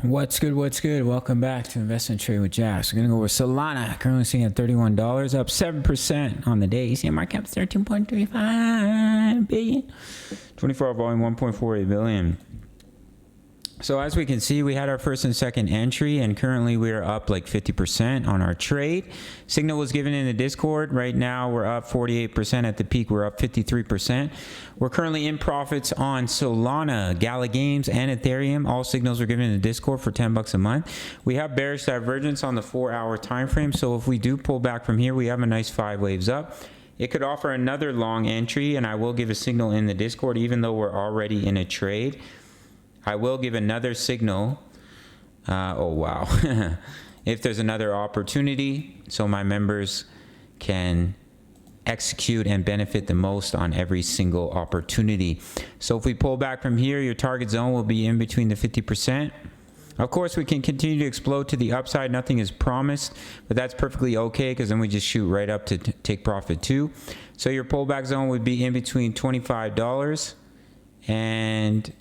What's good? What's good? Welcome back to Invest and Trade with Jaxx. We're gonna go with Solana, currently sitting at $31, up 7% on the day. You see, market cap 13.35 billion, 24-hour volume 1.48 billion. So as we can see, we had our first and second entry, and currently we are up like 50% on our trade. Signal was given in the Discord. Right now we're up 48%. At the peak we're up 53%. We're currently in profits on Solana, Gala Games, and Ethereum. All signals were given in the Discord for $10 a month. We have bearish divergence on the 4-hour time frame, so if we do pull back from here, we have a nice 5 waves up. It could offer another long entry, and I will give a signal in the Discord even though we're already in a trade. I will give another signal. Oh, wow. If there's another opportunity, so my members can execute and benefit the most on every single opportunity. So if we pull back from here, your target zone will be in between the 50%. Of course, we can continue to explode to the upside. Nothing is promised, but that's perfectly okay because then we just shoot right up to take profit too. So your pullback zone would be in between $25 and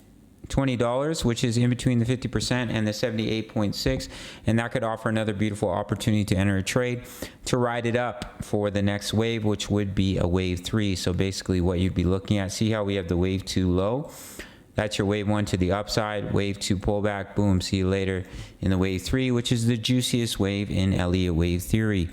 $20, which is in between the 50% and the 78.6, and that could offer another beautiful opportunity to enter a trade to ride it up for the next wave, which would be a wave 3. So basically what you'd be looking at, see how we have the wave 2 low? That's your wave 1 to the upside, wave 2 pullback, boom, see you later in the wave 3, which is the juiciest wave in Elliott wave theory.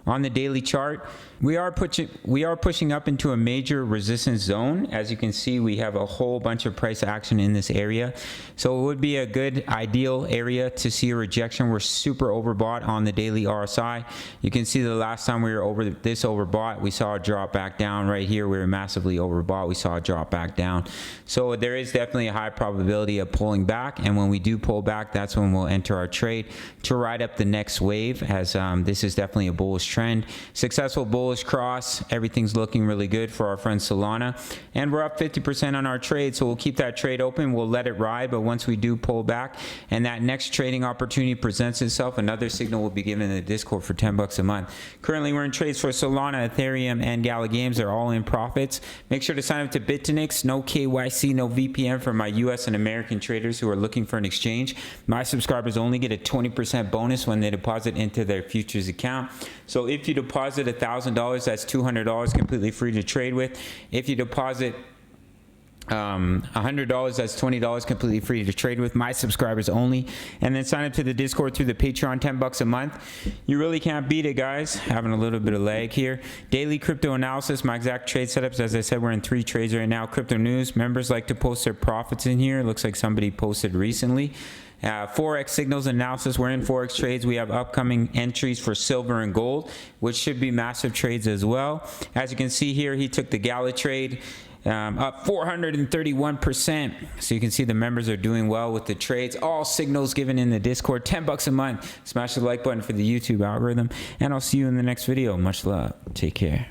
On the daily chart, we are pushing up into a major resistance zone. As you can see, we have a whole bunch of price action in this area. So it would be a good ideal area to see a rejection. We're super overbought on the daily RSI. You can see the last time we were overbought, we saw a drop back down. Right here, we were massively overbought. We saw a drop back down. So there is definitely a high probability of pulling back. And when we do pull back, that's when we'll enter our trade to ride up the next wave, as this is definitely a bullish trend. Successful bullish cross. Everything's looking really good for our friend Solana, and we're up 50% on our trade, so we'll keep that trade open. We'll let it ride, but once we do pull back and that next trading opportunity presents itself, another signal will be given in the Discord for $10 a month. Currently we're in trades for Solana, Ethereum, and Gala Games. They're all in profits. Make sure to sign up to BITUNIX. No KYC, no VPN for my US and American traders who are looking for an exchange. My subscribers only get a 20% bonus when they deposit into their futures account. So if you deposit $1,000, that's $200 completely free to trade with. If you deposit $100, that's $20 completely free to trade with. My subscribers only. And then sign up to the Discord through the Patreon, $10 a month. You really can't beat it, guys. Having a little bit of lag here. Daily crypto analysis, my exact trade setups. As I said, we're in 3 trades right now. Crypto news, members like to post their profits in here. It looks like somebody posted recently. Forex signals analysis, we're in Forex trades. We have upcoming entries for silver and gold, which should be massive trades as well. As you can see here, he took the Gala trade up 431%. So you can see the members are doing well with the trades. All signals given in the Discord, $10 a month. Smash the like button for the YouTube algorithm, and I'll see you in the next video. Much love. Take care.